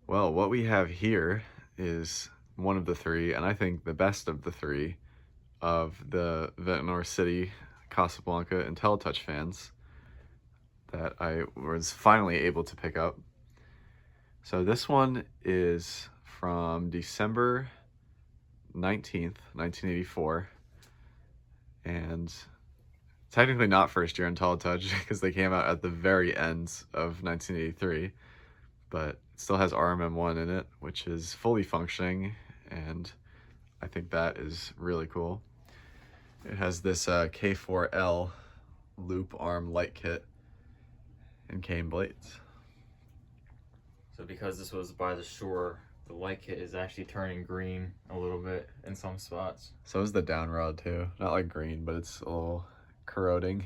Well, what we have here is one of the three, and I think the best of the three, of the Ventnor City Casablanca inteli-touch fans that I was finally able to pick up. So this one is from December 19th, 1984, and technically not first year inteli-touch because they came out at the very end of 1983, but it still has RMM1 in it, which is fully functioning, and I think that is really cool. It has this K4L loop arm light kit and cane blades. So because this was by the shore, the light kit is actually turning green a little bit in some spots. So is the down rod too. Not like green, but it's a little corroding.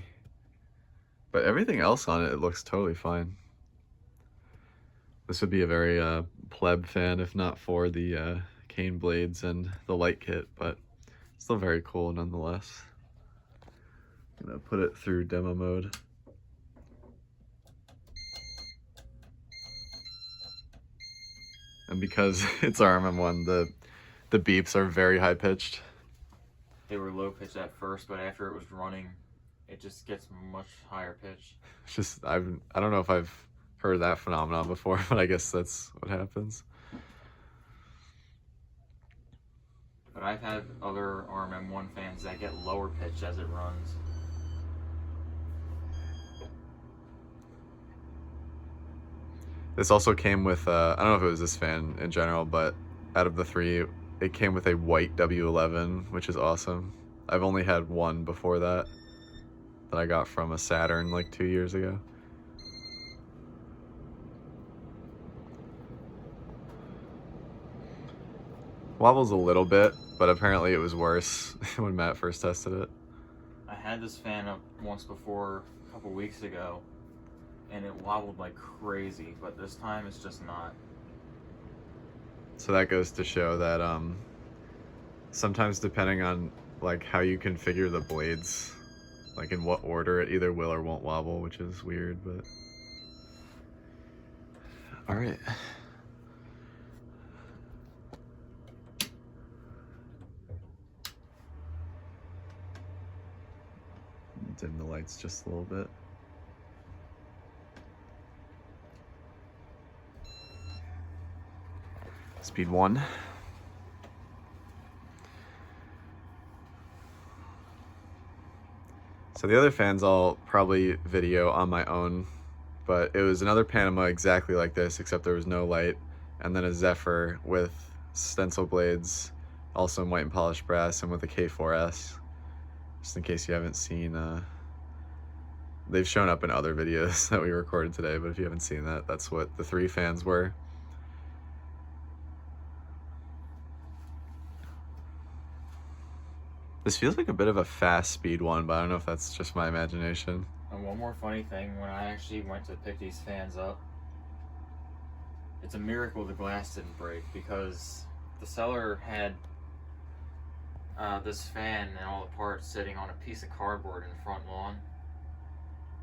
But everything else on it looks totally fine. This would be a very pleb fan if not for the cane blades and the light kit, but still very cool nonetheless. I'm gonna put it through demo mode. And because it's RMM1, the beeps are very high pitched. They were low pitched at first, but after it was running, it just gets much higher pitched. It's just I don't know if I've heard that phenomenon before, but I guess that's what happens. But I've had other RMM1 fans that get lower pitched as it runs. This also came with, I don't know if it was this fan in general, but out of the three, it came with a white W11, which is awesome. I've only had one before that I got from a Saturn like 2 years ago. Wobbles a little bit, but apparently it was worse when Matt first tested it. I had this fan up once before a couple weeks ago, and it wobbled like crazy, but this time it's just not. So that goes to show that sometimes depending on like how you configure the blades, like in what order, it either will or won't wobble, which is weird, but all right. Dim the lights just a little bit. Speed 1. So the other fans I'll probably video on my own, but it was another Panama exactly like this, except there was no light, and then a Zephyr with stencil blades, also in white and polished brass, and with a K4S. Just in case you haven't seen, they've shown up in other videos that we recorded today, but if you haven't seen that, that's what the three fans were. This feels like a bit of a fast speed one, but I don't know if that's just my imagination. And one more funny thing, when I actually went to pick these fans up, it's a miracle the glass didn't break, because the seller had this fan and all the parts sitting on a piece of cardboard in the front lawn,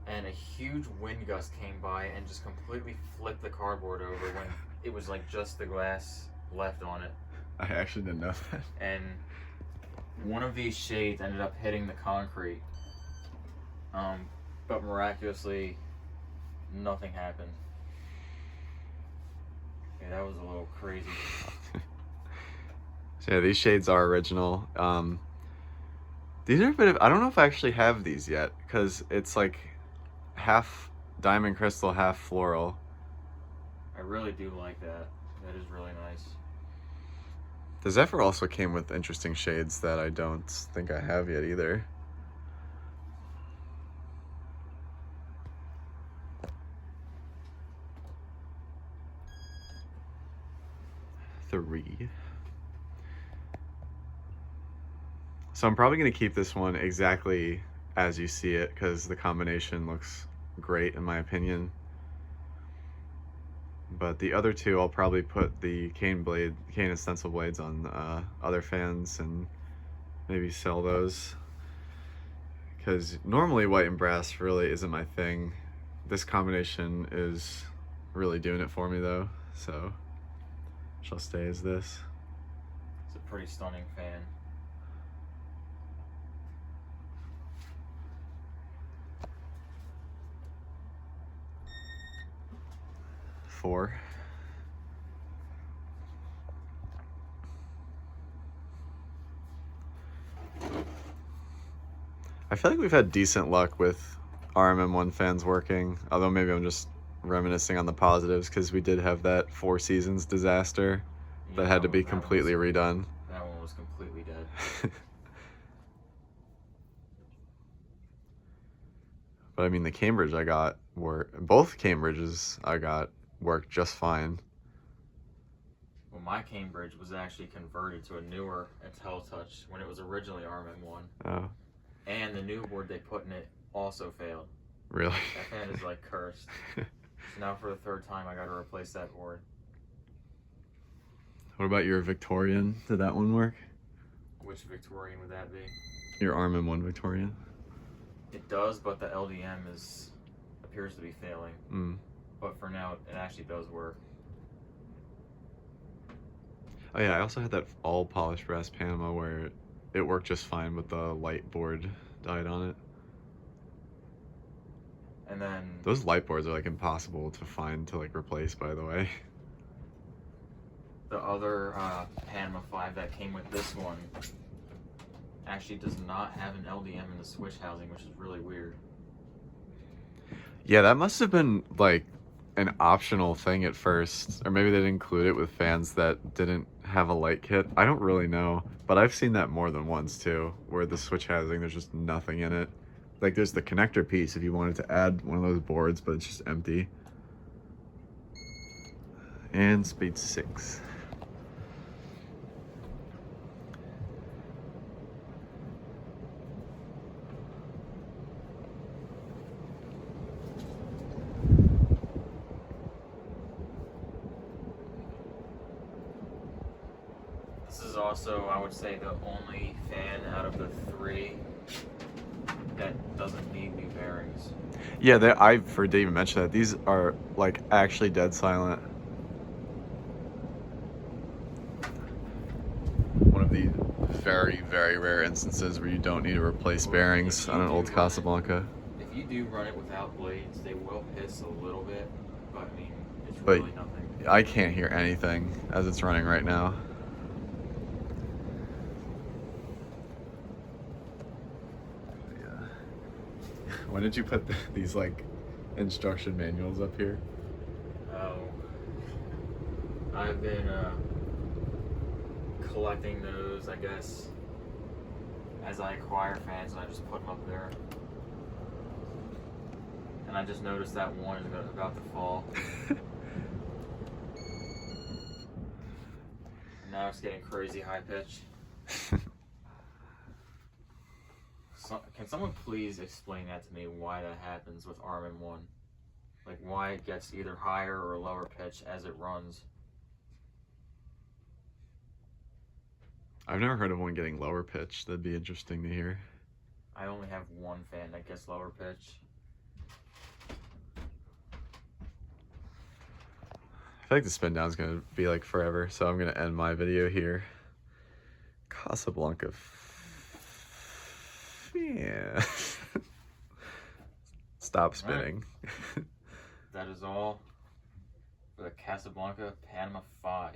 and a huge wind gust came by and just completely flipped the cardboard over when it was like just the glass left on it. I actually didn't know that. And one of these shades ended up hitting the concrete, but miraculously nothing happened. Yeah, that was a little crazy. So yeah, these shades are original. These are a bit of, I don't know if I actually have these yet, because it's like half diamond crystal, half floral. I really do like that. That is really nice. The Zephyr also came with interesting shades that I don't think I have yet either. Three. So I'm probably going to keep this one exactly as you see it, because the combination looks great in my opinion. But the other two, I'll probably put the cane and stencil blades on other fans and maybe sell those. Because normally white and brass really isn't my thing. This combination is really doing it for me though, so shall stay as this. It's a pretty stunning fan. Four. I feel like we've had decent luck with RMM1 fans working, although maybe I'm just reminiscing on the positives because we did have that Four Seasons disaster that had to be completely redone. That one was completely dead. But I mean, the Cambridge I got both Cambridges I got worked just fine. Well, my Cambridge was actually converted to a newer inteli-touch when it was originally RMM1. Oh, And the new board they put in it also failed. really? That fan is like cursed. So now for the third time I gotta replace that board. What about your Victorian? Did that one work? Which Victorian would that be? Your RMM1 Victorian? It does, but the LDM appears to be failing. Mm. But for now, it actually does work. Oh yeah, I also had that all polished brass Panama where it worked just fine, but the light board died on it. And then Those light boards are like impossible to find to like replace, by the way. the other Panama 5 that came with this one actually does not have an LDM in the switch housing, which is really weird. Yeah, that must have been like an optional thing at first, or maybe they didn't include it with fans that didn't have a light kit. I don't really know, but I've seen that more than once too, where the switch housing, there's just nothing in it. Like there's the connector piece if you wanted to add one of those boards, but it's just empty. And speed 6. This is also, I would say, the only fan out of the 3 that doesn't need new bearings. Yeah, I forgot to even mention that. These are like actually dead silent. One of the very, very rare instances where you don't need to replace bearings on an old Casablanca. If you do run it without blades, they will hiss a little bit, but I mean, it's But really nothing. I can't hear anything as it's running right now. When did you put these like instruction manuals up here? Oh, I've been collecting those, I guess, as I acquire fans, and I just put them up there. And I just noticed that one is about to fall. Now it's getting crazy high pitch. Can someone please explain that to me, why that happens with RMM1? Like why it gets either higher or lower pitch as it runs? I've never heard of one getting lower pitch. That'd be interesting to hear. I only have one fan that gets lower pitch. I feel like the spin down is gonna be like forever, so I'm gonna end my video here. Casablanca. Yeah. Stop spinning. That is all for the Casablanca Panama 5.